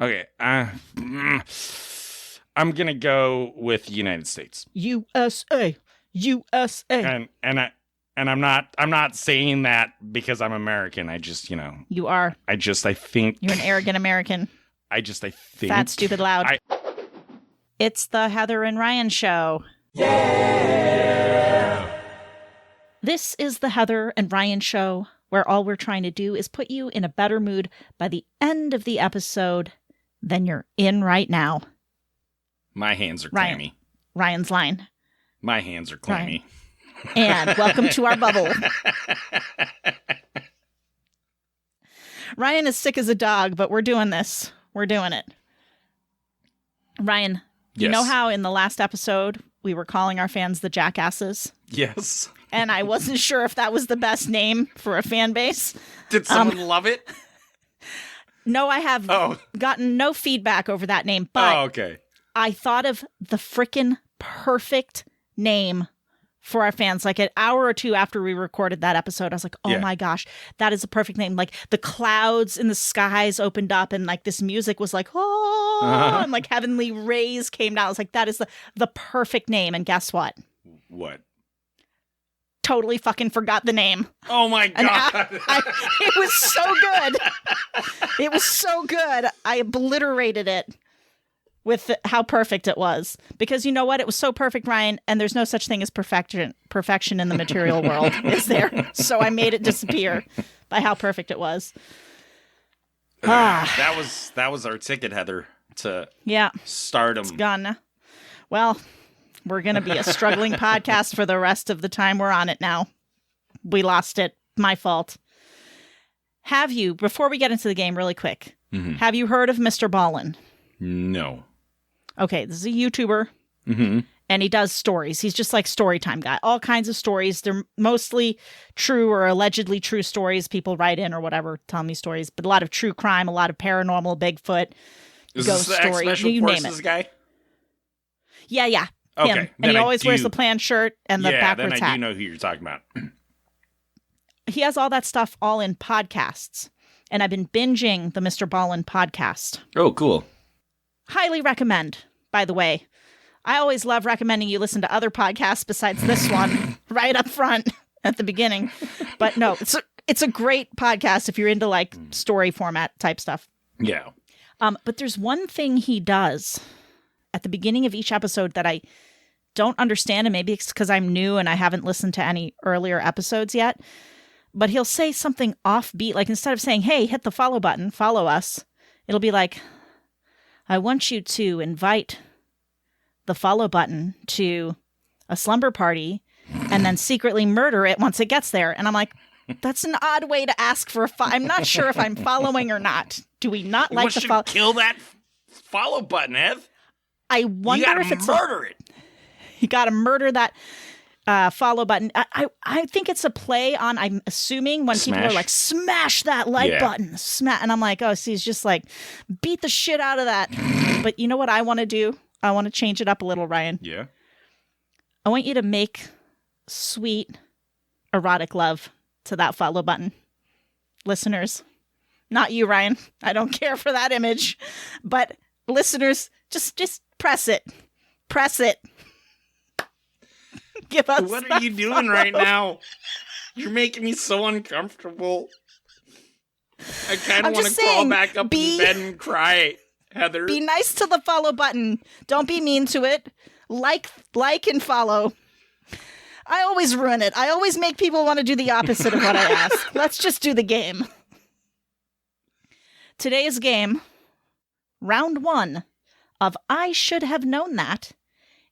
Okay. I'm gonna go with United States. USA. And I'm not saying that because I'm American. I just, You are. I think You're an arrogant American. I think Fat, stupid, loud. It's the Heather and Ryan Show. Yeah. This is the Heather and Ryan Show, where all we're trying to do is put you in a better mood by the end of the episode than you're in right now. My hands are clammy. Ryan's line. My hands are clammy. And welcome to our bubble. Ryan is sick as a dog, but we're doing this. We're doing it. Ryan, you know how in the last episode we were calling our fans the jackasses? Yes. And I wasn't sure if that was the best name for a fan base. Did someone love it? No, I have gotten no feedback over that name, but okay. I thought of the frickin' perfect name for our fans. Like an hour or two after we recorded that episode, I was like, oh my gosh, that is a perfect name. Like the clouds in the skies opened up and like this music was like, and like heavenly rays came down. I was like, that is the perfect name. And guess what? What? Totally fucking forgot the name. Oh my God. It was so good. It was so good. I obliterated it with how perfect it was. Because you know what? It was so perfect, Ryan, and there's no such thing as perfection in the material world, is there? So I made it disappear by how perfect it was. That was our ticket, Heather, to stardom. It's gone. Well, we're going to be a struggling podcast for the rest of the time we're on it now. We lost it. My fault. Have you, before we get into the game really quick, have you heard of Mr. Ballin? No. Okay, this is a YouTuber, and he does stories. He's just like storytime guy. All kinds of stories. They're mostly true or allegedly true stories. People write in or whatever, tell me stories. But a lot of true crime, a lot of paranormal, Bigfoot, ghost stories. You name it. Guy? Yeah. Okay. Him. And he always wears the plaid shirt and the backwards hat. Yeah, then I do know who you're talking about. He has all that stuff all in podcasts. And I've been binging the Mr. Ballin podcast. Oh, cool. Highly recommend, by the way. I always love recommending you listen to other podcasts besides this one right up front at the beginning. But no, it's a great podcast if you're into like story format type stuff. Yeah. But there's one thing he does at the beginning of each episode that I don't understand, and maybe it's because I'm new and I haven't listened to any earlier episodes yet. But he'll say something offbeat, like instead of saying, hey, hit the follow button, follow us, it'll be like, I want you to invite the follow button to a slumber party and then secretly murder it once it gets there. And I'm like, that's an odd way to ask for I'm not sure if I'm following or not. Do we not like the follow? Kill that follow button, Ev. I wonder if it's murder it. You got to murder that follow button. I think it's a play on, I'm assuming, when people are like, smash that like button. And I'm like, oh, see, he's just like, beat the shit out of that. But you know what I want to do? I want to change it up a little, Ryan. Yeah. I want you to make sweet, erotic love to that follow button. Listeners, not you, Ryan. I don't care for that image. But listeners, just press it. Press it. Give us What are you doing right now? You're making me so uncomfortable. I kind of want to crawl back up in bed and cry, Heather. Be nice to the follow button. Don't be mean to it. Like and follow. I always ruin it. I always make people want to do the opposite of what I ask. Let's just do the game. Today's game, round 1 of I Should Have Known That.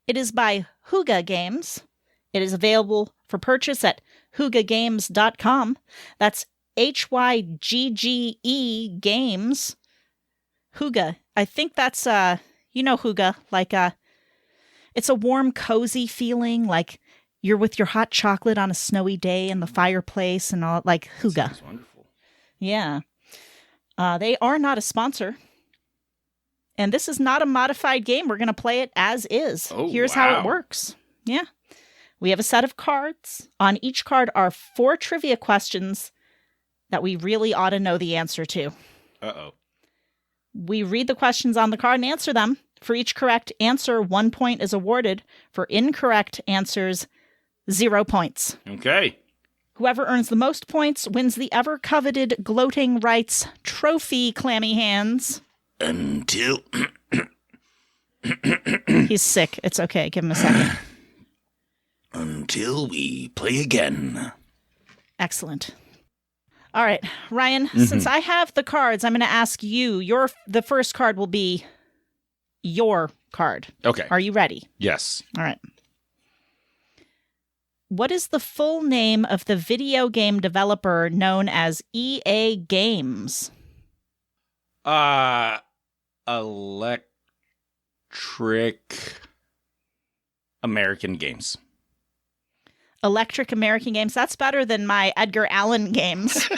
It is by Hygge Games. It is available for purchase at hyggegames.com. That's Hygge Games. Hygge. I think that's, Hygge. Like, it's a warm, cozy feeling. Like you're with your hot chocolate on a snowy day in the fireplace and all. Like Hygge. Sounds wonderful. Yeah. They are not a sponsor. And this is not a modified game. We're going to play it as is. Oh, Here's how it works. Yeah. We have a set of cards. On each card are 4 trivia questions that we really ought to know the answer to. Uh-oh. We read the questions on the card and answer them. For each correct answer, 1 point is awarded. For incorrect answers, 0 points. Okay. Whoever earns the most points wins the ever-coveted Gloating Rights trophy, Clammy Hands. Until... He's sick. It's okay. Give him a second. Until we play again. Excellent. All right, Ryan, since I have the cards, I'm going to ask you. The first card will be your card. Okay. Are you ready? Yes. All right. What is the full name of the video game developer known as EA Games? Electric American Games. Electric American Games. That's better than my Edgar Allan Games.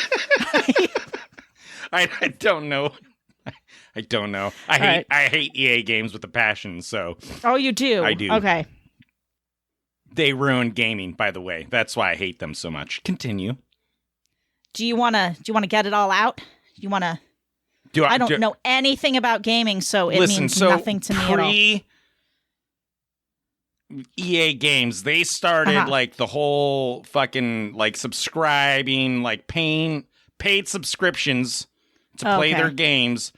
I don't know. I don't know. I hate EA Games with a passion, so. Oh, you do? I do. Okay. They ruin gaming, by the way. That's why I hate them so much. Continue. Do you want to get it all out? You want to I don't know anything about gaming, so it means nothing to me at all. EA Games, they started like the whole fucking like subscribing, like paying paid subscriptions to play their games,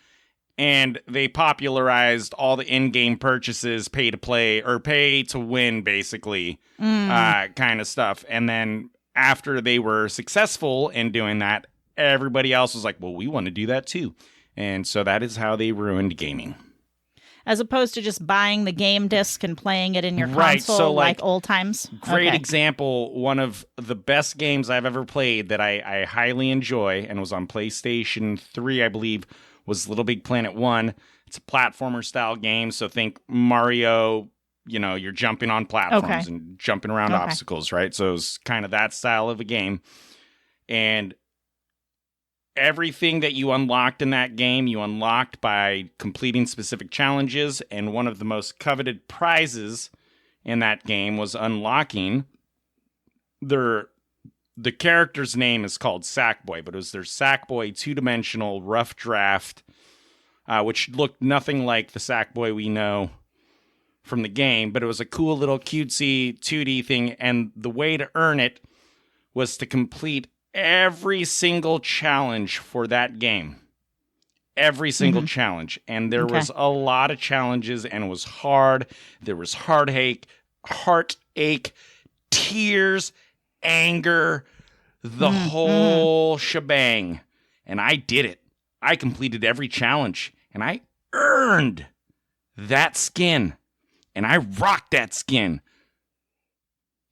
and they popularized all the in-game purchases, pay to play or pay to win, basically, kind of stuff. And then after they were successful in doing that, everybody else was like, well, we want to do that too. And so that is how they ruined gaming. As opposed to just buying the game disc and playing it in your console so like old times? Great example. One of the best games I've ever played that I highly enjoy and was on PlayStation 3, I believe, was Little Big Planet 1. It's a platformer style game. So think Mario, you're jumping on platforms and jumping around obstacles, right? So it was kind of that style of a game. And everything that you unlocked in that game, you unlocked by completing specific challenges, and one of the most coveted prizes in that game was unlocking the character's name is called Sackboy, but it was their Sackboy two-dimensional rough draft, which looked nothing like the Sackboy we know from the game, but it was a cool little cutesy 2D thing, and the way to earn it was to complete every single challenge for that game. Every single challenge. And there was a lot of challenges, and it was hard. There was heartache, tears, anger, the whole shebang. And I did it. I completed every challenge, and I earned that skin. And I rocked that skin.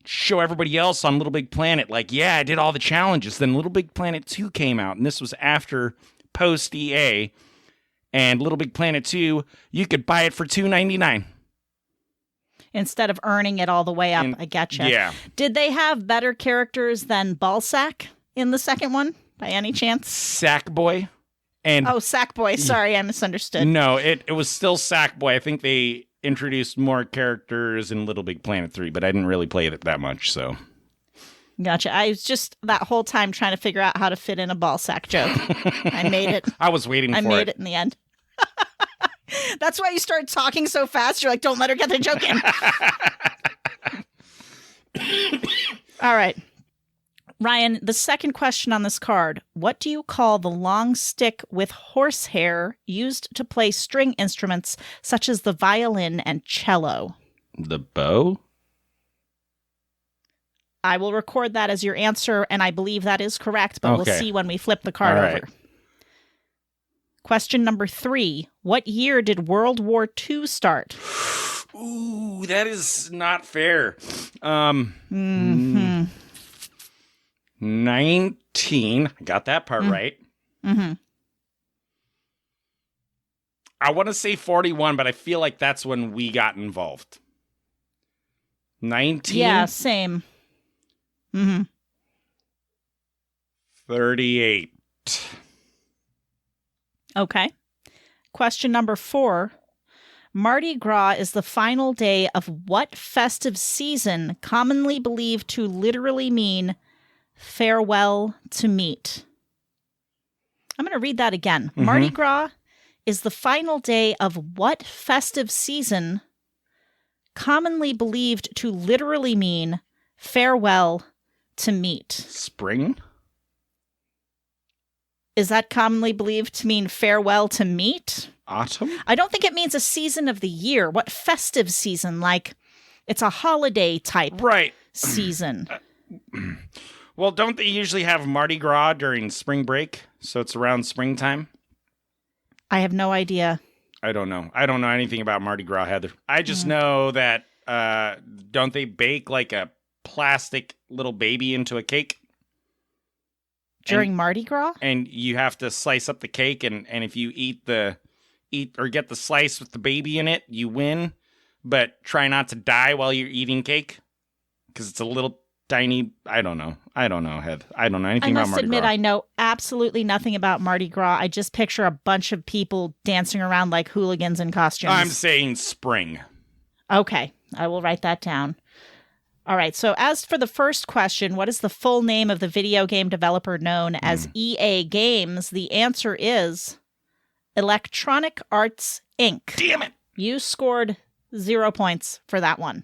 Show everybody else on Little Big Planet, like, yeah, I did all the challenges. Then Little Big Planet 2 came out, and this was after post EA. And Little Big Planet 2, you could buy it for $2.99 instead of earning it all the way up. I getcha. Yeah. Did they have better characters than Ballsack in the second one, by any chance? Sackboy. Sackboy. Sorry, I misunderstood. No, it was still Sackboy. I think they introduced more characters in Little Big Planet 3, but I didn't really play it that much, so. Gotcha. I was just that whole time trying to figure out how to fit in a ball sack joke. I made it. I was waiting for it. I made it in the end. That's why you started talking so fast. You're like, don't let her get the joke in. All right. Ryan, the second question on this card. What do you call the long stick with horsehair used to play string instruments such as the violin and cello? The bow? I will record that as your answer, and I believe that is correct, but we'll see when we flip the card over. Question number 3. What year did World War II start? Ooh, that is not fair. 19. I got that part right. I want to say 41, but I feel like that's when we got involved. 19? Yeah, same. 38. Okay. Question number 4. Mardi Gras is the final day of what festive season commonly believed to literally mean farewell to meat? I'm going to read that again. Mardi Gras is the final day of what festive season commonly believed to literally mean farewell to meat? Spring? Is that commonly believed to mean farewell to meat? Autumn? I don't think it means a season of the year. What festive season? Like, it's a holiday type season. Well, don't they usually have Mardi Gras during spring break? So it's around springtime? I have no idea. I don't know. I don't know anything about Mardi Gras, Heather. I just know that don't they bake like a plastic little baby into a cake? During Mardi Gras? And you have to slice up the cake, and if you eat or get the slice with the baby in it, you win. But try not to die while you're eating cake, because it's a little tiny. I don't know, Heather. I don't know anything about Mardi Gras. I must admit, I know absolutely nothing about Mardi Gras. I just picture a bunch of people dancing around like hooligans in costumes. I'm saying spring. Okay, I will write that down. All right, so as for the first question, what is the full name of the video game developer known as EA Games? The answer is Electronic Arts, Inc. Damn it! You scored 0 points for that one.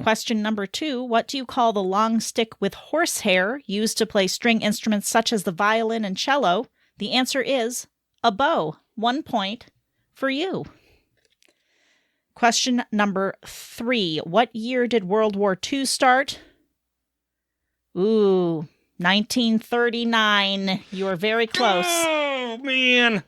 Question number 2, what do you call the long stick with horsehair used to play string instruments such as the violin and cello? The answer is a bow. 1 point for you. Question number 3. What year did World War II start? Ooh, 1939. You were very close. Oh, man.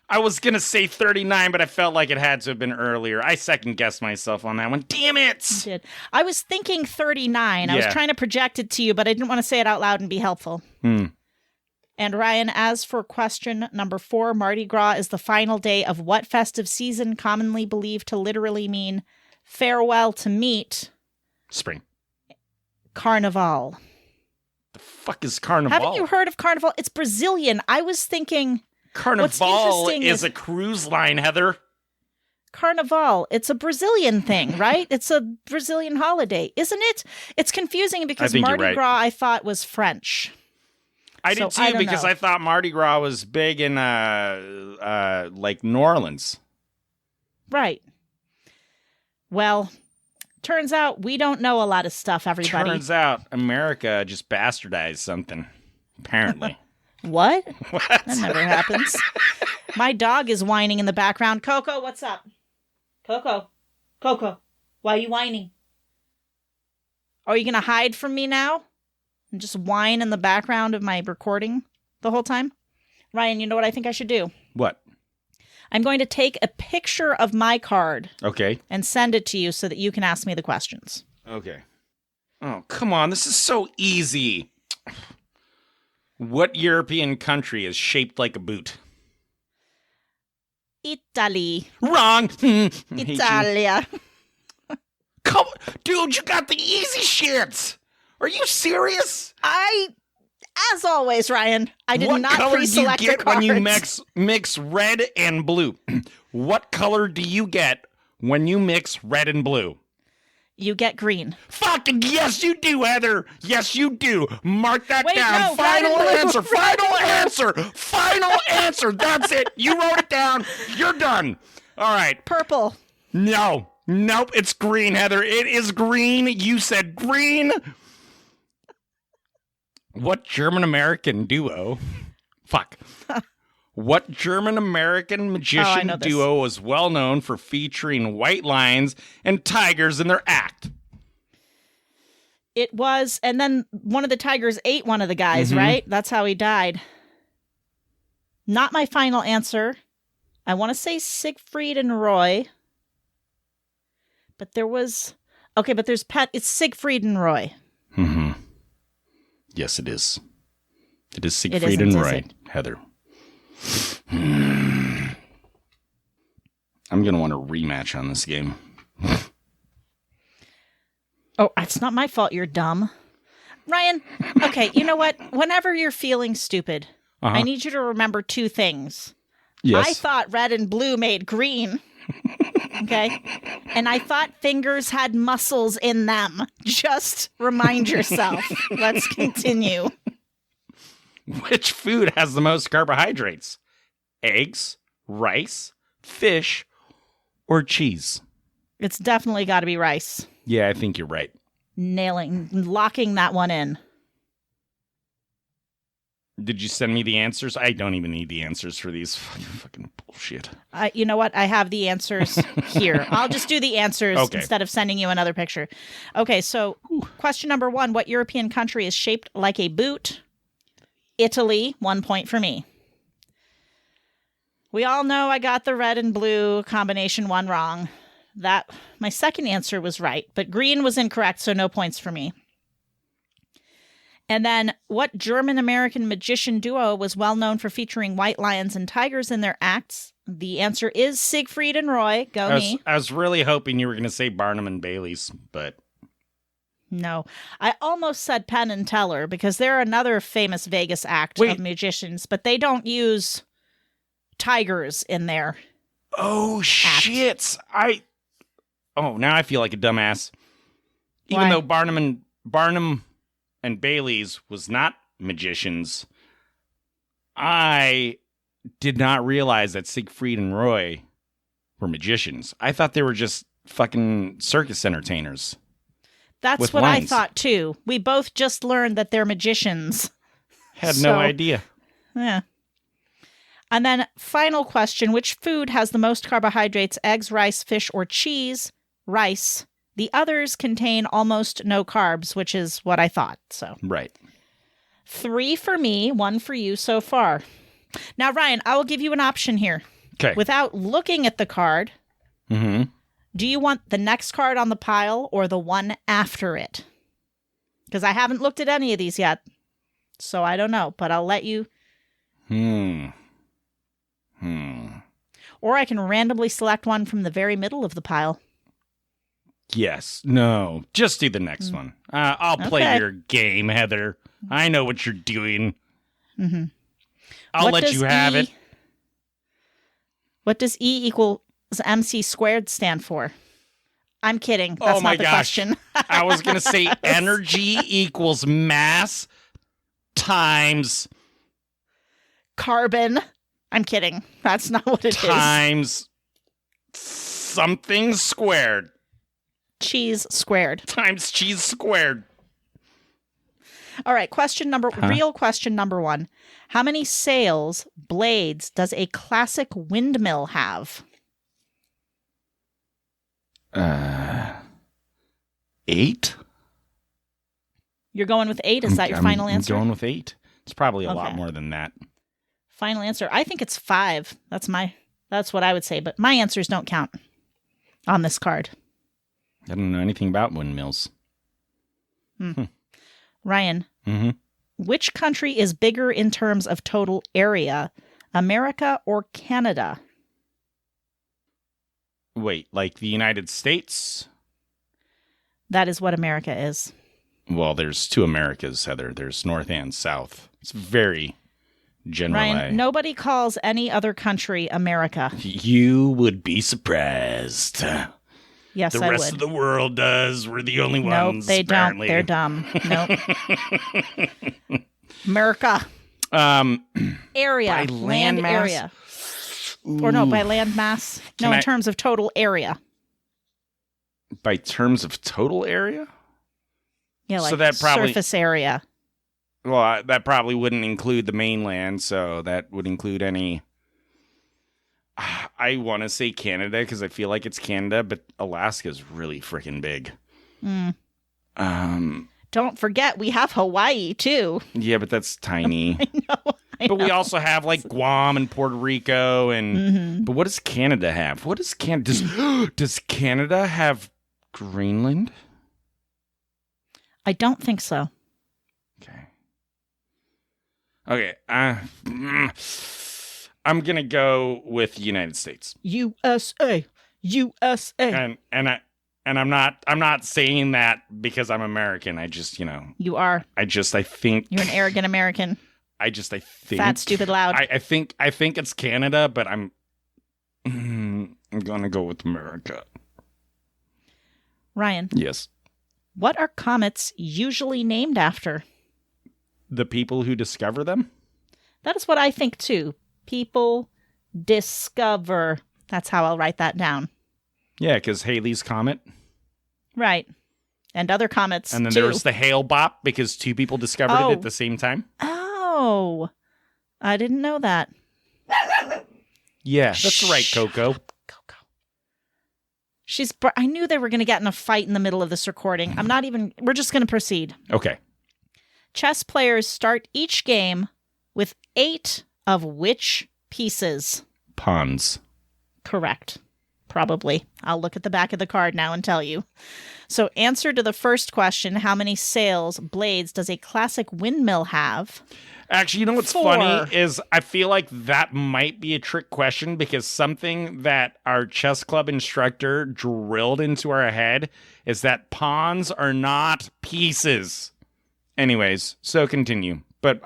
I was going to say 39, but I felt like it had to have been earlier. I second-guessed myself on that one. Damn it! You did. I was thinking 39. I was trying to project it to you, but I didn't want to say it out loud and be helpful. And Ryan, as for question number 4, Mardi Gras is the final day of what festive season commonly believed to literally mean farewell to meat? Spring. Carnival. The fuck is Carnival? Haven't you heard of Carnival? It's Brazilian. I was thinking... Carnival is a cruise line, Heather. Carnival. It's a Brazilian thing, right? It's a Brazilian holiday, isn't it? It's confusing because Mardi Gras I thought was French. I did too, because I thought Mardi Gras was big in like New Orleans. Right. Well, turns out we don't know a lot of stuff, everybody. Turns out America just bastardized something, apparently. What? What? That never happens. My dog is whining in the background. Coco, what's up? Coco, why are you whining? Are you going to hide from me now? And just whine in the background of my recording the whole time? Ryan, you know what I think I should do? What? I'm going to take a picture of my card. Okay. And send it to you so that you can ask me the questions. Okay. Oh, come on. This is so easy. What European country is shaped like a boot? Italy. Wrong. Italia. Come, dude, you got the easy shit. Are you serious? As always, Ryan, I did not pre-select the cards. What color do you get when you mix red and blue? What color do you get when you mix red and blue? You get green. Fucking yes, you do, Heather. Yes, you do. Mark that down. No, final answer. Final answer. Final answer. That's it. You wrote it down. You're done. All right. Purple. No. Nope. It's green, Heather. It is green. You said green. What German-American duo? Fuck. What German-American magician duo was well known for featuring white lions and tigers in their act? It was, and then one of the tigers ate one of the guys, right? That's how he died. Not my final answer. I want to say Siegfried and Roy. But there was... Okay, but there's it's Siegfried and Roy. Yes, it is. It is Siegfried and Roy, Heather. I'm going to want a rematch on this game. Oh, it's not my fault you're dumb. Ryan, okay, you know what? Whenever you're feeling stupid, I need you to remember 2 things. Yes. I thought red and blue made green. Okay? And I thought fingers had muscles in them. Just remind yourself. Let's continue. Which food has the most carbohydrates? Eggs rice, fish, or cheese? It's definitely got to be rice. Yeah, I think you're right. Locking that one in. Did you send me the answers? I don't even need the answers for these fucking bullshit. You know what? I have the answers here. I'll just do the answers instead of sending you another picture. Okay, so question number 1. What European country is shaped like a boot? Italy, 1 point for me. We all know I got the red and blue combination one wrong. My second answer was right, but green was incorrect, so no points for me. And then, what German-American magician duo was well known for featuring white lions and tigers in their acts? The answer is Siegfried and Roy. Me. I was really hoping you were going to say Barnum and Bailey's, but... No. I almost said Penn and Teller, because they're another famous Vegas act of magicians, but they don't use tigers in their shit! Now I feel like a dumbass. Even though Barnum and Bailey's was not magicians, I did not realize that Siegfried and Roy were magicians. I thought they were just fucking circus entertainers. That's what I thought, too. We both just learned that they're magicians. Had no idea. Yeah. And then, final question. Which food has the most carbohydrates? Eggs, rice, fish, or cheese? Rice. The others contain almost no carbs, which is what I thought. So right. 3 for me, 1 for you so far. Now, Ryan, I will give you an option here. Okay. Without looking at the card, do you want the next card on the pile or the one after it? Because I haven't looked at any of these yet, so I don't know, but I'll let you. Or I can randomly select one from the very middle of the pile. Yes. No. Just do the next one. I'll play your game, Heather. I know what you're doing. I'll let you have it. What does E equals MC squared stand for? I'm kidding. That's not the question. I was going to say energy equals mass times... carbon. I'm kidding. That's not what it is. Times something squared. Cheese squared. Times cheese squared. All right, real question number 1. How many sails, blades, does a classic windmill have? 8? You're going with 8? Is that your final answer? I'm going with 8. It's probably a lot more than that. Final answer. I think it's 5. That's what I would say, but my answers don't count on this card. I don't know anything about windmills. Ryan, which country is bigger in terms of total area, America or Canada? Wait, like the United States? That is what America is. Well, there's 2 Americas, Heather. There's North and South. It's very generalized. Ryan, nobody calls any other country America. You would be surprised. Yes, I would. The rest of the world does. We're the only ones. Nope, they apparently. don't. They're dumb. Nope. America. Area. By land mass? Area. Or no, by land mass. In terms of total area. By terms of total area? Yeah, like so that surface area. Well, that probably wouldn't include the mainland, so that would include any... I want to say Canada because I feel like it's Canada, but Alaska's really freaking big. Don't forget, we have Hawaii, too. Yeah, but that's tiny. I know. But we also have, like, Guam and Puerto Rico. But what does Canada have? What does Canada... Does Canada have Greenland? I don't think so. Okay. I'm going to go with the United States. USA. And I'm not saying that because I'm American. I just, You are. I think You're an arrogant American. I think fat, stupid, loud. I think it's Canada, but I'm going to go with America. Ryan. Yes. What are comets usually named after? The people who discover them? That is what I think too. People discover. That's how I'll write that down. Yeah, because Halley's Comet. Right. And other comets, And then too. there was the Hale Bop because two people discovered it at the same time. Oh, I didn't know that. Yeah, that's right, Coco. Coco. I knew they were going to get in a fight in the middle of this recording. We're just going to proceed. Okay. Chess players start each game with 8 of which pieces? Pawns. Correct. Probably. I'll look at the back of the card now and tell you. So, answer to the first question, how many sails, blades, does a classic windmill have? Actually, you know what's 4. funny is I feel like that might be a trick question because something that our chess club instructor drilled into our head is that pawns are not pieces. Anyways, so continue. But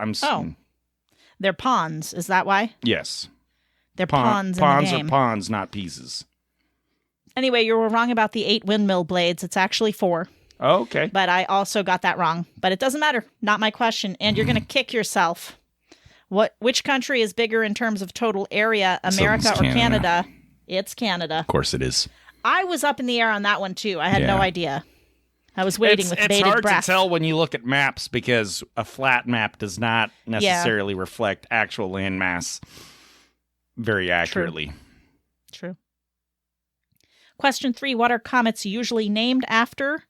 They're pawns. Is that why? Yes. They're pawns in the Pawns game. are pawns, not pieces. Anyway, you were wrong about the 8 windmill blades. It's actually 4. Oh, okay. But I also got that wrong. But it doesn't matter. Not my question. And you're going to kick yourself. Which country is bigger in terms of total area, America or Canada? It's Canada. Of course it is. I was up in the air on that one, too. I had no idea. I was waiting with bated breath. It's hard to tell when you look at maps because a flat map does not necessarily reflect actual land mass very accurately. True. Question 3. What are comets usually named after?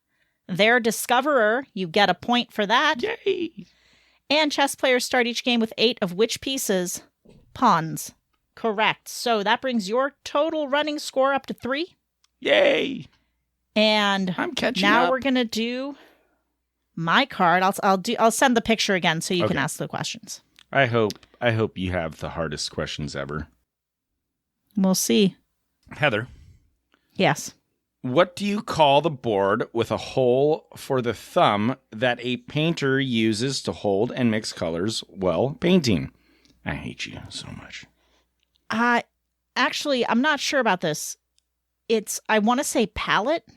Their discoverer. You get a point for that. Yay! And chess players start each game with 8 of which pieces? Pawns. Correct. So that brings your total running score up to 3. Yay! And I'm catching now up. we're gonna do my card. I'll send the picture again so you can ask the questions. I hope you have the hardest questions ever. We'll see. Heather. Yes. What do you call the board with a hole for the thumb that a painter uses to hold and mix colors while painting? I hate you so much. Actually, I'm not sure about this. I want to say palette,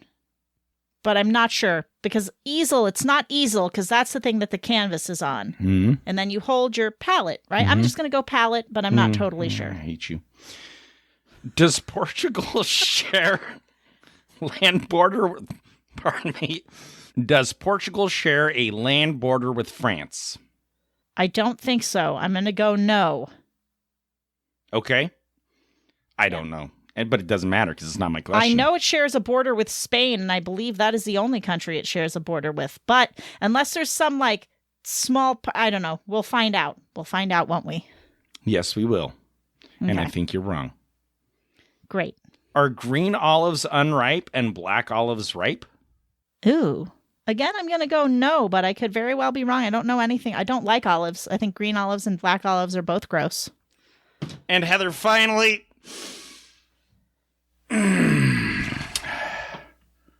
but I'm not sure because easel, it's not easel because that's the thing that the canvas is on. Mm-hmm. And then you hold your palette, right? Mm-hmm. I'm just going to go palette, but I'm not totally sure. I hate you. Does Portugal share land border? Pardon me. Does Portugal share a land border with France? I don't think so. I'm going to go no. Okay. I don't know. But it doesn't matter because it's not my question. I know it shares a border with Spain, and I believe that is the only country it shares a border with. But unless there's some small, I don't know. We'll find out. We'll find out, won't we? Yes, we will. Okay. And I think you're wrong. Great. Are green olives unripe and black olives ripe? Ooh. Again, I'm going to go no, but I could very well be wrong. I don't know anything. I don't like olives. I think green olives and black olives are both gross. And Heather, finally.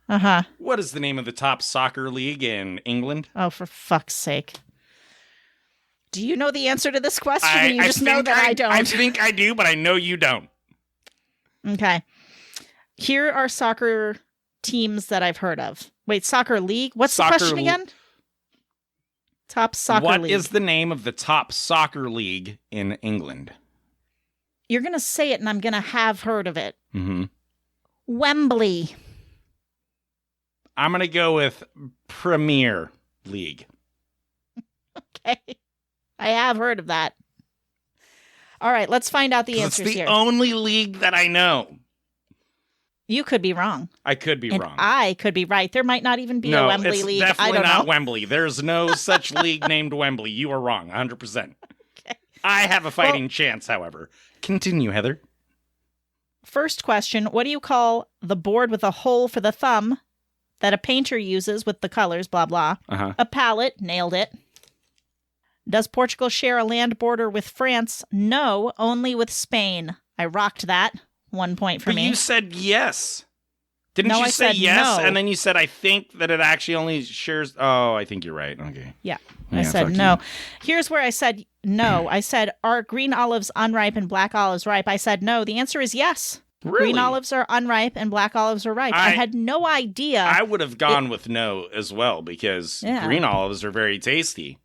Uh-huh. What is the name of the top soccer league in England? Oh, for fuck's sake. Do you know the answer to this question? You just know that I don't. I think I do, but I know you don't. Okay. Here are soccer teams that I've heard of. Wait, soccer league? What's the question again? Top soccer league. What is the name of the top soccer league in England? You're going to say it, and I'm going to have heard of it. Mm-hmm. Wembley. I'm going to go with Premier League. Okay. I have heard of that. All right, let's find out the answers here. It's the only league that I know. You could be wrong. I could be wrong. I could be right. There might not even be a Wembley league. It's definitely I don't not know. Wembley. There's no such league named Wembley. You are wrong, 100%. Okay. I have a fighting chance, however. Continue, Heather. First question, what do you call the board with a hole for the thumb that a painter uses with the colors, blah, blah? Uh-huh. A palette, nailed it. Does Portugal share a land border with France? No, only with Spain. I rocked that. 1 point for me. But you said yes. Didn't you I say said yes? no. And then you said, I think that it actually only shares... Oh, I think you're right. Okay. Yeah. I said no. Here's where I said no. I said, are green olives unripe and black olives ripe? I said no. The answer is yes. Really? Green olives are unripe and black olives are ripe. I had no idea. I would have gone with no as well because green olives are very tasty.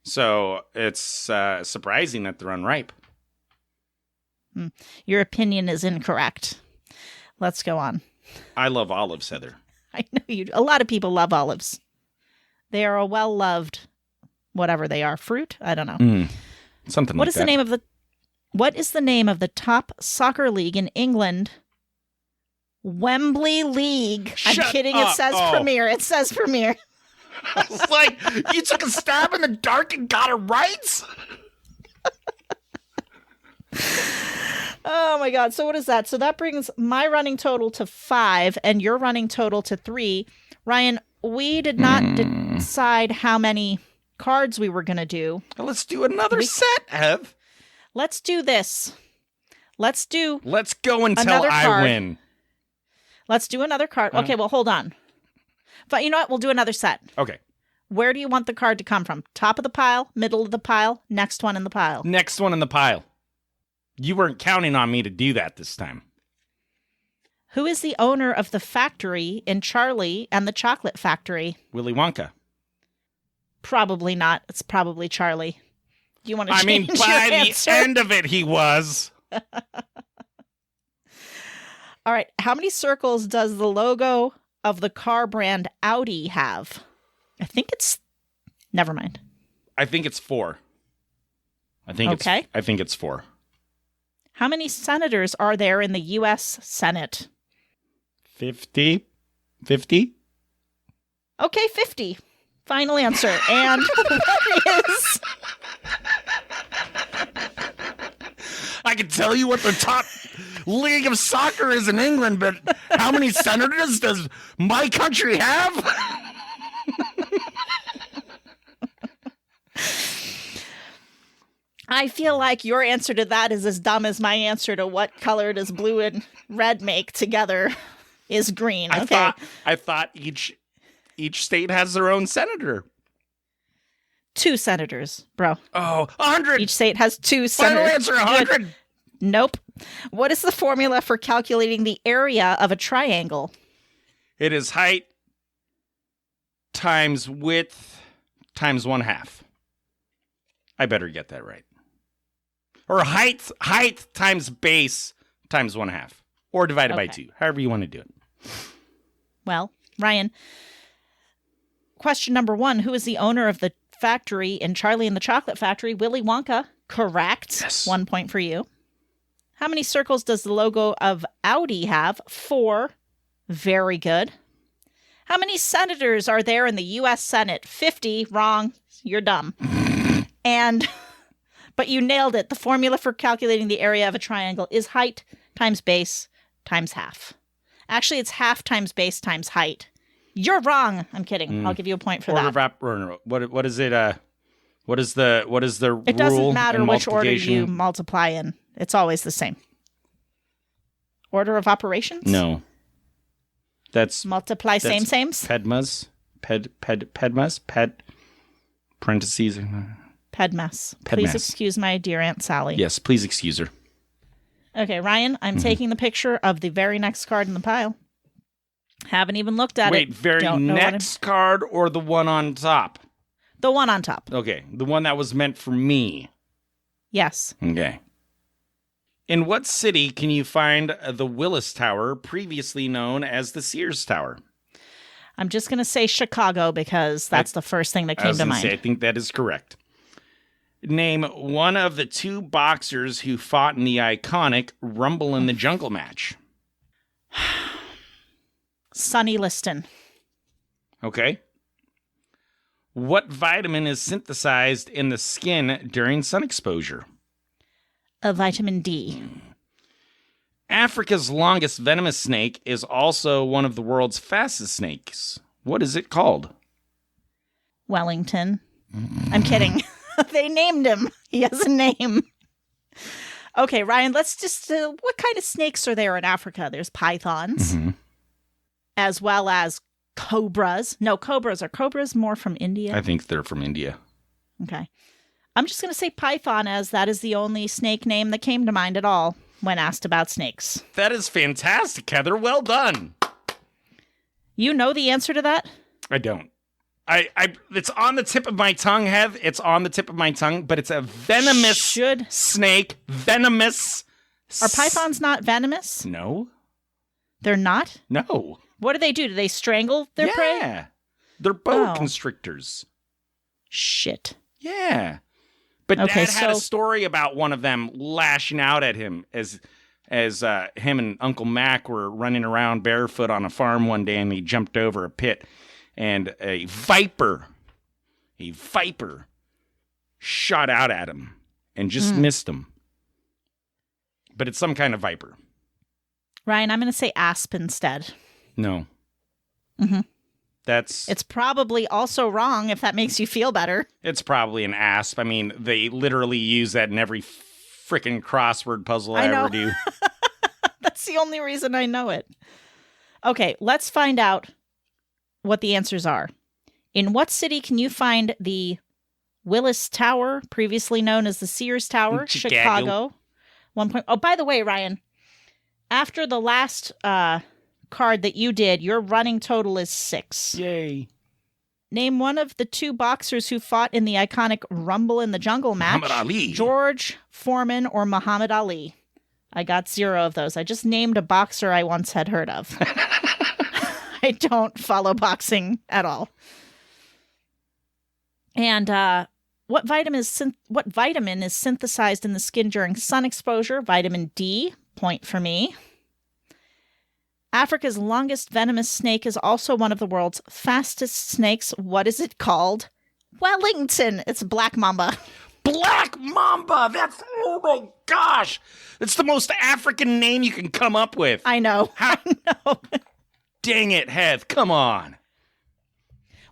So it's surprising that they're unripe. Your opinion is incorrect. Let's go on. I love olives, Heather. I know you. A lot of people love olives. They are a well-loved, whatever they are, fruit. I don't know. Something What like is that. the name of the? What is the name of the top soccer league in England? Wembley League. I'm Shut kidding. up. It says Oh. Premier. It says Premier. I was like, you took a stab in the dark and got it right? Oh my God. So what is that? So that brings my running total to 5 and your running total to 3. Ryan, we did not decide how many cards we were going to do. Let's do another set, Hev. Let's do this. Let's go until another I card. win. Let's do another card. Okay, well, hold on. But you know what? We'll do another set. Okay. Where do you want the card to come from? Top of the pile, middle of the pile, next one in the pile. Next one in the pile. You weren't counting on me to do that this time. Who is the owner of the factory in Charlie and the Chocolate Factory? Willy Wonka. Probably not. It's probably Charlie. Do you want to change your by answer? the end of it, he was. All right. How many circles does the logo of the car brand Audi have? I think it's... Never mind. I think it's 4. I think it's 4. How many senators are there in the U.S. Senate? 50? 50? Okay, 50. Final answer. And what is... I can tell you what the top league of soccer is in England, but how many senators does my country have? I feel like your answer to that is as dumb as my answer to what color does blue and red make together is green. Okay. I thought each state has their own senator. 2 senators, bro. Oh, 100. Each state has 2 Final senators. answer, 100. Nope. What is the formula for calculating the area of a triangle? It is height times width times 1/2. I better get that right. Or height times base times 1/2. Or divided by 2. However you want to do it. Well, Ryan, question number 1. Who is the owner of the factory in Charlie and the Chocolate Factory? Willy Wonka. Correct. Yes. 1 point for you. How many circles does the logo of Audi have? 4. Very good. How many senators are there in the U.S. Senate? 50. Wrong. You're dumb. But you nailed it. The formula for calculating the area of a triangle is height times base times half. Actually, it's half times base times height. You're wrong. I'm kidding. I'll give you a point for that. What is it? What is the rule? It doesn't matter in which order multiplication? you multiply in. It's always the same. Order of operations? No. That's Multiply sames? pedmas. Parentheses. Pedmas. Please excuse my dear Aunt Sally. Yes, please excuse her. Okay, Ryan, I'm taking the picture of the very next card in the pile. Haven't even looked at it. Wait, very next card or the one on top? The one on top. Okay, the one that was meant for me. Yes. Okay. In what city can you find the Willis Tower, previously known as the Sears Tower? I'm just going to say Chicago because that's the first thing that came to mind. I think that is correct. Name one of the 2 boxers who fought in the iconic Rumble in the Jungle match. Sonny Liston. Okay. What vitamin is synthesized in the skin during sun exposure? A vitamin D. Africa's longest venomous snake is also one of the world's fastest snakes. What is it called? Wellington. I'm kidding. They named him. He has a name. Okay, Ryan, let's just... what kind of snakes are there in Africa? There's pythons, as well as cobras. No, cobras. Are cobras more from India? I think they're from India. Okay. I'm just going to say python, as that is the only snake name that came to mind at all when asked about snakes. That is fantastic, Heather. Well done. You know the answer to that? I don't. It's on the tip of my tongue, Heath. It's on the tip of my tongue, but it's a venomous snake. Venomous Are pythons not venomous? No. They're not? No. What do they do? Do they strangle their prey? Yeah. They're boa Oh. constrictors. Shit. Yeah. But Okay, Dad had a so- story about one of them lashing out at him as him and Uncle Mac were running around barefoot on a farm one day, and they jumped over a pit, and a viper shot out at him and just missed him. But it's some kind of viper. Ryan, I'm going to say asp instead. No. Mm-hmm. It's probably also wrong if that makes you feel better. It's probably an asp. I mean, they literally use that in every freaking crossword puzzle I ever do. That's the only reason I know it. Okay, let's find out what the answers are. In what city can you find the Willis Tower, previously known as the Sears Tower? Chicago. 1 point. Oh, by the way, Ryan, after the last card that you did, your running total is 6. Yay. Name one of the 2 boxers who fought in the iconic Rumble in the Jungle match. Muhammad Ali. George Foreman or Muhammad Ali. I got 0 of those. I just named a boxer I once had heard of. I don't follow boxing at all. And what vitamin is synthesized in the skin during sun exposure? Vitamin D. Point for me. Africa's longest venomous snake is also one of the world's fastest snakes. What is it called? Wellington. It's black mamba. Black Mamba! That's, oh my gosh! It's the most African name you can come up with. I know. I know. Dang it, Heath, come on.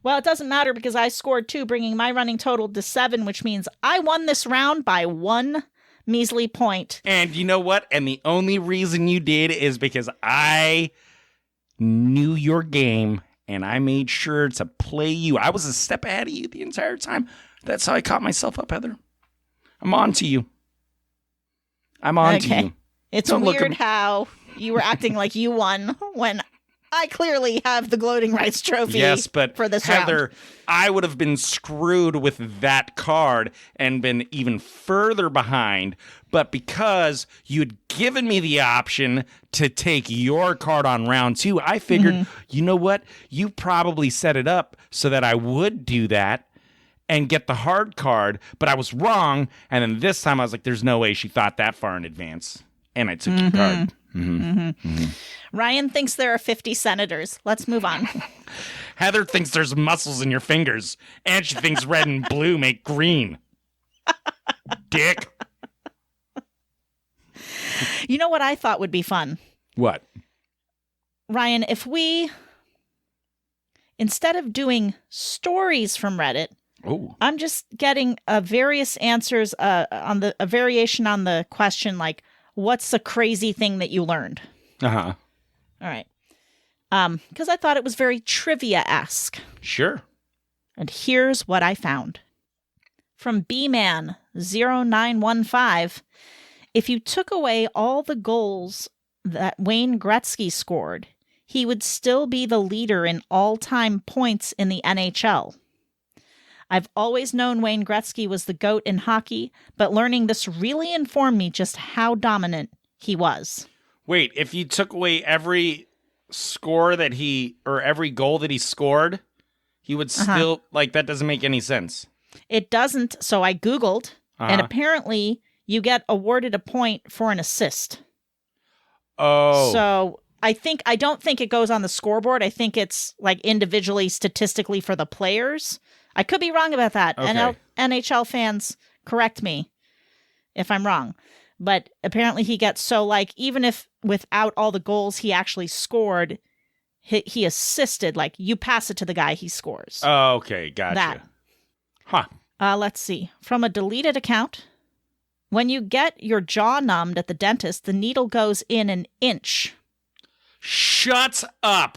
Well, it doesn't matter because I scored 2, bringing my running total to 7, which means I won this round by 1 measly point. And you know what? And the only reason you did is because I knew your game and I made sure to play you. I was a step ahead of you the entire time. That's how I caught myself up, Heather. I'm on to you. I'm on to you. It's weird how you were acting like you won when I clearly have the gloating rights trophy. Yes, but for this Heather, round. I would have been screwed with that card and been even further behind. But because you'd given me the option to take your card on round 2, I figured, you know what? You probably set it up so that I would do that and get the hard card, but I was wrong. And then this time I was like, there's no way she thought that far in advance. And I took your card. Ryan thinks there are 50 senators. Let's move on. Heather thinks there's muscles in your fingers, and she thinks red and blue make green. Dick. You know what I thought would be fun? What? Ryan, if we, instead of doing stories from Reddit, I'm just getting various answers on a variation on the question, like, what's the crazy thing that you learned? Uh-huh. All right. Because I thought it was very trivia-esque. Sure. And here's what I found. From Bman0915, if you took away all the goals that Wayne Gretzky scored, he would still be the leader in all-time points in the NHL. I've always known Wayne Gretzky was the GOAT in hockey, but learning this really informed me just how dominant he was. Wait, if you took away every score that every goal that he scored, he would still, that doesn't make any sense. It doesn't, so I Googled, and apparently you get awarded a point for an assist. Oh. So I don't think it goes on the scoreboard. I think it's individually, statistically for the players. I could be wrong about that. Okay. NHL fans, correct me if I'm wrong. But apparently he gets even if without all the goals he actually scored, he assisted. You pass it to the guy he scores. Oh, okay. Gotcha. That. Huh. Let's see. From a deleted account. When you get your jaw numbed at the dentist, the needle goes in an inch. Shut up.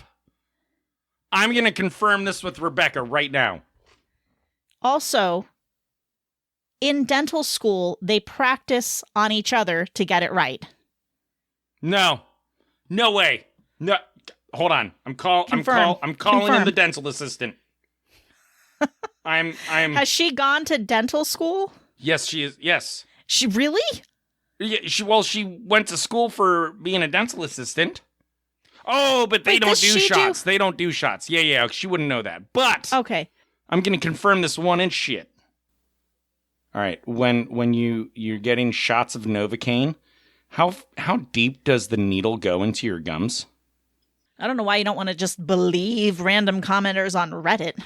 I'm going to confirm this with Rebecca right now. Also, in dental school, they practice on each other to get it right. No way. No, hold on. I'm calling in the dental assistant. I'm. Has she gone to dental school? Yes, she is. Yes. She really? Yeah, she went to school for being a dental assistant. Oh, but they Wait, don't does do she shots. They don't do shots. Yeah, she wouldn't know that. But Okay. I'm going to confirm this 1-inch shit. All right, when you're getting shots of Novocaine, how deep does the needle go into your gums? I don't know why you don't want to just believe random commenters on Reddit.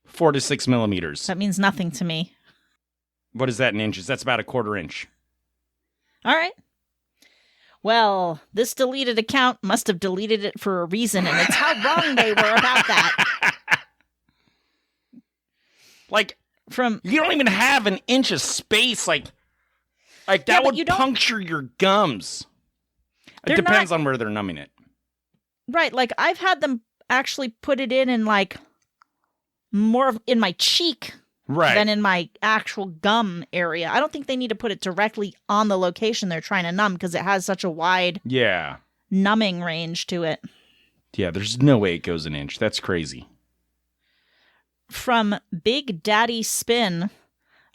4 to 6 millimeters. That means nothing to me. What is that in inches? That's about a 1/4 inch. All right. Well, this deleted account must have deleted it for a reason, and it's how wrong they were about that. Like, you don't even have an inch of space. Like that would puncture your gums. It depends on where they're numbing it. Right. Like, I've had them actually put it in like more in my cheek than in my actual gum area. I don't think they need to put it directly on the location they're trying to numb because it has such a wide numbing range to it. Yeah, there's no way it goes an inch. That's crazy. From Big Daddy Spin,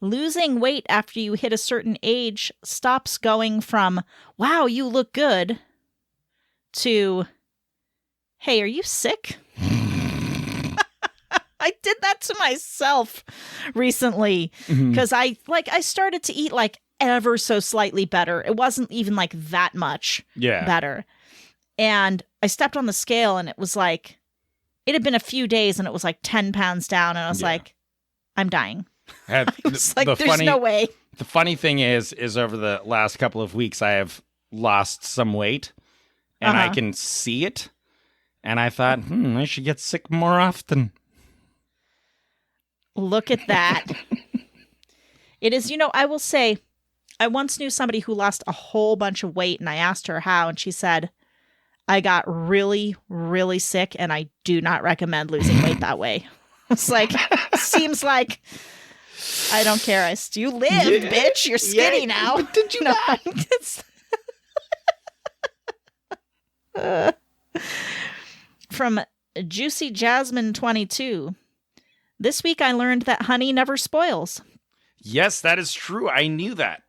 losing weight after you hit a certain age stops going from, wow, you look good, to, hey, are you sick? I did that to myself recently because I started to eat like ever so slightly better. It wasn't even like that much better. And I stepped on the scale and it was like, it had been a few days and it was like 10 pounds down. And I was like, I'm dying. I was like, there's no way. The funny thing is over the last couple of weeks, I have lost some weight and I can see it. And I thought, I should get sick more often. Look at that. It is, I will say, I once knew somebody who lost a whole bunch of weight and I asked her how, and she said, I got really, really sick and I do not recommend losing weight that way. It's like, seems like, I don't care. You lived, bitch. You're skinny now. But did you not? From Juicy Jasmine 22. This week I learned that honey never spoils. Yes, that is true. I knew that.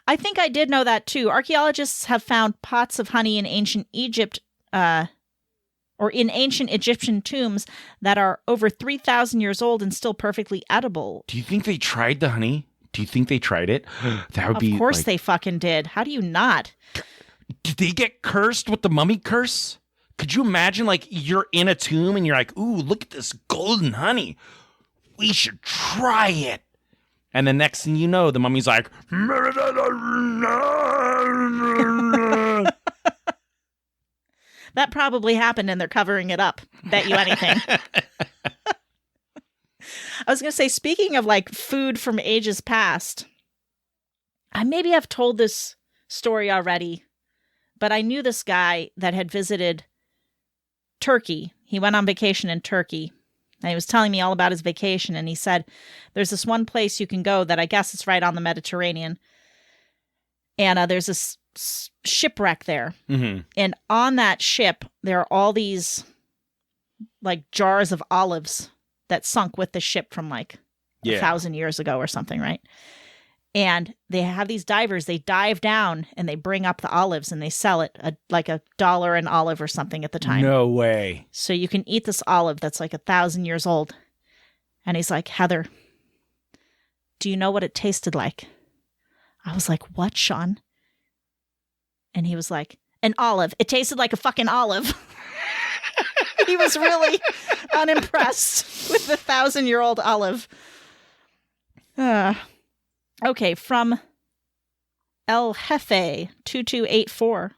I think I did know that too. Archaeologists have found pots of honey in ancient Egypt, or in ancient Egyptian tombs that are over 3,000 years old and still perfectly edible. Do you think they tried the honey? Do you think they tried it? That would be. Of course they fucking did. How do you not? Did they get cursed with the mummy curse? Could you imagine, like, you're in a tomb and you're like, ooh, look at this golden honey. We should try it. And the next thing you know, the mummy's like, that probably happened and they're covering it up. Bet you anything. I was going to say, speaking of like food from ages past, I maybe have told this story already, but I knew this guy that had visited Turkey. He went on vacation in Turkey. And he was telling me all about his vacation. And he said, there's this one place you can go that I guess it's right on the Mediterranean. And there's this shipwreck there. Mm-hmm. And on that ship, there are all these like jars of olives that sunk with the ship from like 1,000 years ago or something, right? And they have these divers, they dive down and they bring up the olives and they sell it like $1 an olive or something at the time. No way. So you can eat this olive that's like 1,000 years old. And he's like, Heather, do you know what it tasted like? I was like, what, Sean? And he was like, an olive. It tasted like a fucking olive. He was really unimpressed with the 1,000-year-old olive. Okay, from El Jefe 2284.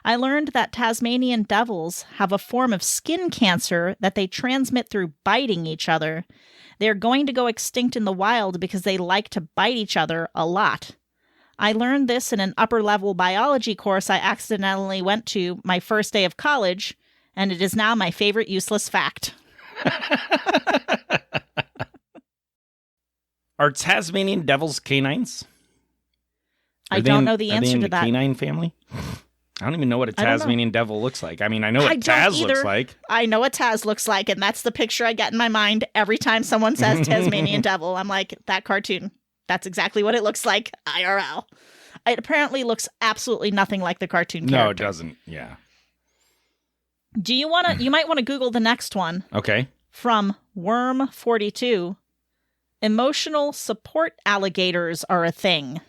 I learned that Tasmanian devils have a form of skin cancer that they transmit through biting each other. They're going to go extinct in the wild because they like to bite each other a lot. I learned this in an upper-level biology course I accidentally went to my first day of college, and it is now my favorite useless fact. Are Tasmanian devils canines? I don't know the answer to that. Canine family? I don't even know what a Tasmanian devil looks like. I mean, I know what Taz looks like. I know what Taz looks like, and that's the picture I get in my mind every time someone says Tasmanian devil. I'm like, that cartoon. That's exactly what it looks like, IRL. It apparently looks absolutely nothing like the cartoon character. No, it doesn't. Yeah. Do you want to? You might want to Google the next one. Okay. From Worm42. Emotional support alligators are a thing.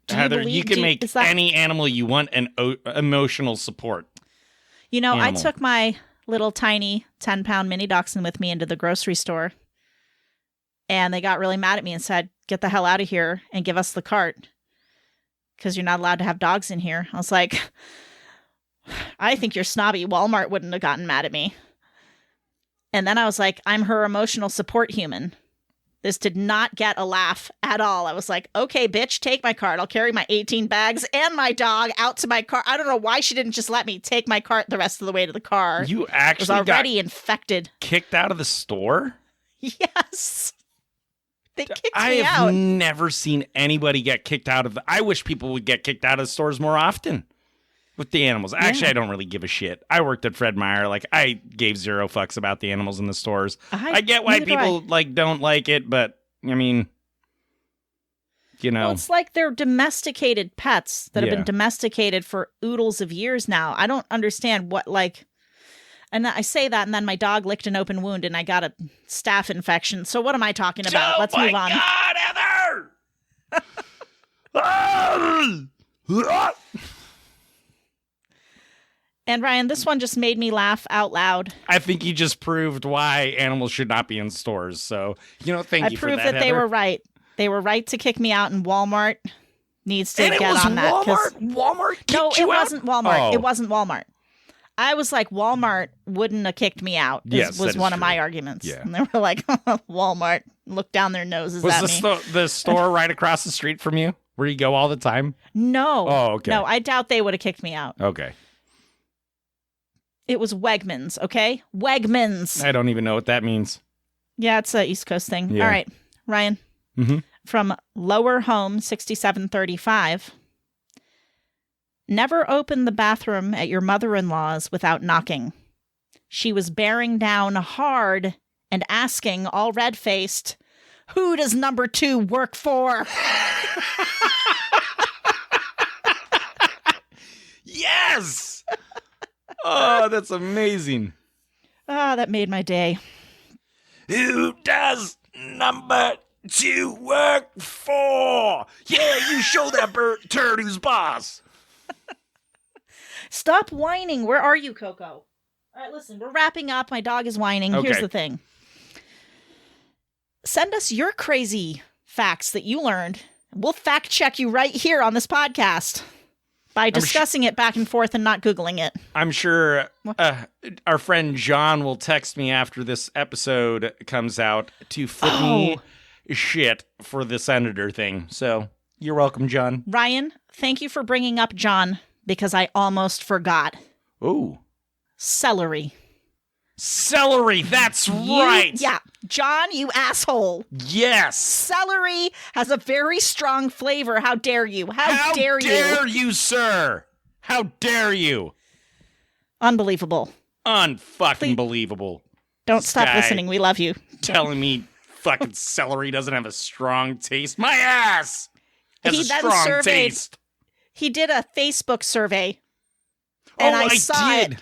Heather, you can make any animal you want an emotional support. You know, animal. I took my little tiny 10-pound mini dachshund with me into the grocery store, and they got really mad at me and said, "Get the hell out of here and give us the cart, because you're not allowed to have dogs in here." I was like, I think you're snobby. Walmart wouldn't have gotten mad at me. And then I was like, I'm her emotional support human. This did not get a laugh at all. I was like, okay, bitch, take my cart. I'll carry my 18 bags and my dog out to my car. I don't know why she didn't just let me take my cart the rest of the way to the car. You actually was already infected. Kicked out of the store? Yes. They kicked me out. I have never seen anybody get kicked out of I wish people would get kicked out of stores more often with the animals. Actually, I don't really give a shit. I worked at Fred Meyer. Like, I gave zero fucks about the animals in the stores. I get why people don't like it, but I mean, you know. Well, it's like they're domesticated pets that have been domesticated for oodles of years now. I don't understand what, like, and I say that, and then my dog licked an open wound, and I got a staph infection. So what am I talking about? Let's move on. Oh, my God, Heather! And Ryan, this one just made me laugh out loud. I think you just proved why animals should not be in stores. So, thank you for that, I proved that they were right. They were right to kick me out, and Walmart needs to get on that. Walmart kicked you out? No, it wasn't Walmart. Oh. It wasn't Walmart. I was like, Walmart wouldn't have kicked me out. Yes, was one of my arguments. Yeah. And they were like, Walmart, look down their noses was at me. The store right across the street from you, where you go all the time? No. Oh, okay. No, I doubt they would have kicked me out. Okay. It was Wegmans, okay? Wegmans. I don't even know what that means. Yeah, it's an East Coast thing. Yeah. All right, Ryan. Mm-hmm. From Lower Home 6735. Never open the bathroom at your mother-in-law's without knocking. She was bearing down hard and asking, all red-faced, "Who does number 2 work for?" Yes! Oh, that's amazing. Ah, that made my day. Who does number 2 work for? Yeah, you show that turd who's boss. Stop whining. Where are you, Coco? All right, listen, we're wrapping up. My dog is whining. Okay. Here's the thing. Send us your crazy facts that you learned. We'll fact check you right here on this podcast by discussing it back and forth and not Googling it. I'm sure our friend John will text me after this episode comes out to flip me shit for the senator thing. So you're welcome, John. Ryan, thank you for bringing up John, because I almost forgot. Ooh. Celery. Celery, that's right. Yeah. John, you asshole. Yes. Celery has a very strong flavor. How dare you? How dare you? How dare you, sir? How dare you? Unbelievable. Unfucking believable. Don't stop listening. We love you. Telling me fucking celery doesn't have a strong taste. My ass has a strong taste. He did a Facebook survey. And I saw it.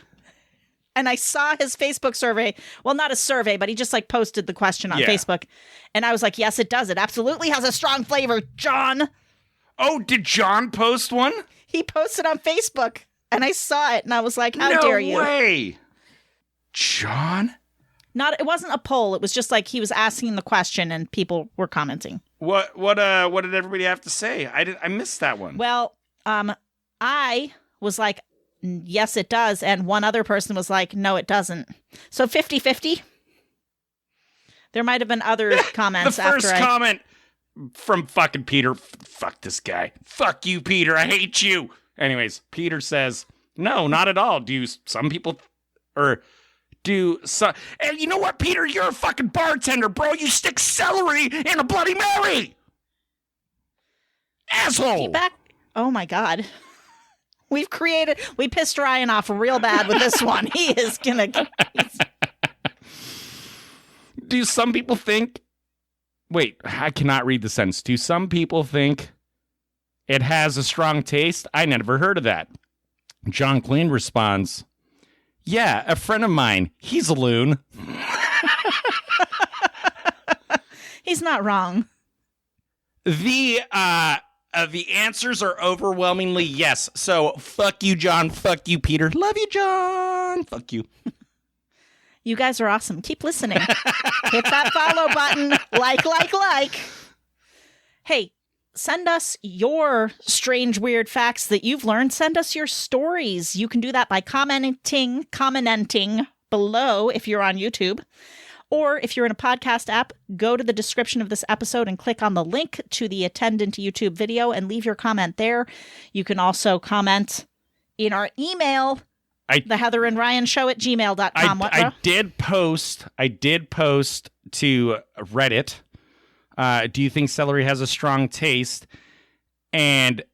And I saw his Facebook survey. Well, not a survey, but he just like posted the question on Facebook. And I was like, yes, it does. It absolutely has a strong flavor, John. Oh, did John post one? He posted on Facebook. And I saw it. And I was like, how dare you? No way. John? It wasn't a poll. It was just like he was asking the question and people were commenting. What did everybody have to say? I missed that one. Well, I was like, yes, it does. And one other person was like, no, it doesn't. So 50-50. There might have been other comments after the first comment from fucking Peter. Fuck this guy. Fuck you, Peter. I hate you. Anyways, Peter says, no, not at all. And you know what, Peter? You're a fucking bartender, bro. You stick celery in a Bloody Mary. Asshole. Oh my God. We pissed Ryan off real bad with this one. He is gonna. Do some people think Wait, I cannot read the sentence. Do some people think it has a strong taste? I never heard of that. John Clean responds, yeah, a friend of mine. He's a loon. He's not wrong. The answers are overwhelmingly yes. So fuck you, John. Fuck you, Peter. Love you, John. Fuck you. You guys are awesome. Keep listening. Hit that follow button. Like. Hey, send us your strange, weird facts that you've learned. Send us your stories. You can do that by commenting below if you're on YouTube. Or if you're in a podcast app, go to the description of this episode and click on the link to the attendant YouTube video and leave your comment there. You can also comment in our email, theheatherandryanshow@gmail.com. I did post to Reddit. Do you think celery has a strong taste? And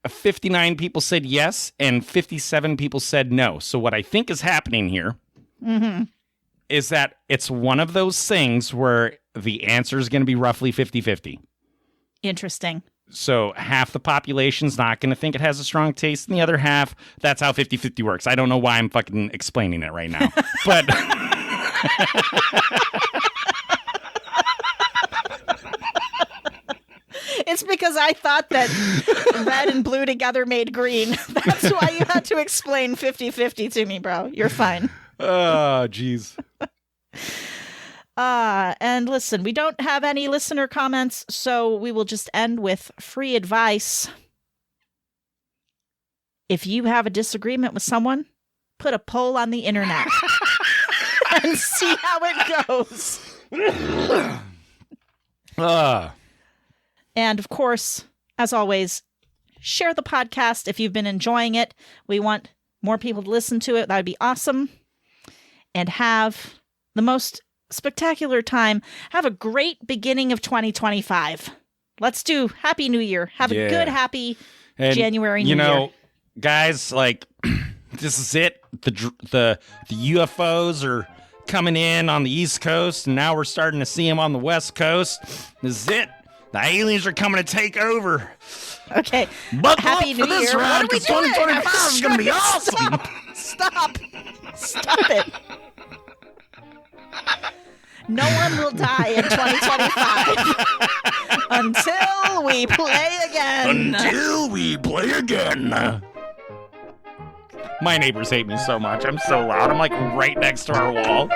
59 people said yes, and 57 people said no. So what I think is happening here is that it's one of those things where the answer is going to be roughly 50-50. Interesting. So half the population's not going to think it has a strong taste, and the other half, that's how 50-50 works. I don't know why I'm fucking explaining it right now. But it's because I thought that red and blue together made green. That's why you had to explain 50-50 to me, bro. You're fine. Oh, jeez. And listen, we don't have any listener comments, so we will just end with free advice. If you have a disagreement with someone, put a poll on the internet and see how it goes. And of course, as always, share the podcast if you've been enjoying it. We want more people to listen to it. That would be awesome. And have the most spectacular time. Have a great beginning of 2025. Let's do Happy New Year. Have a good, happy January New Year. Guys, like, this is it. The UFOs are coming in on the East Coast, and now we're starting to see them on the West Coast. This is it. The aliens are coming to take over. Okay. Buckle Happy up New for this Year. ride, What are we 2025 is going to be awesome. Stop it. No one will die in 2025 until we play again. My neighbors hate me so much. I'm so loud. I'm like right next to our wall.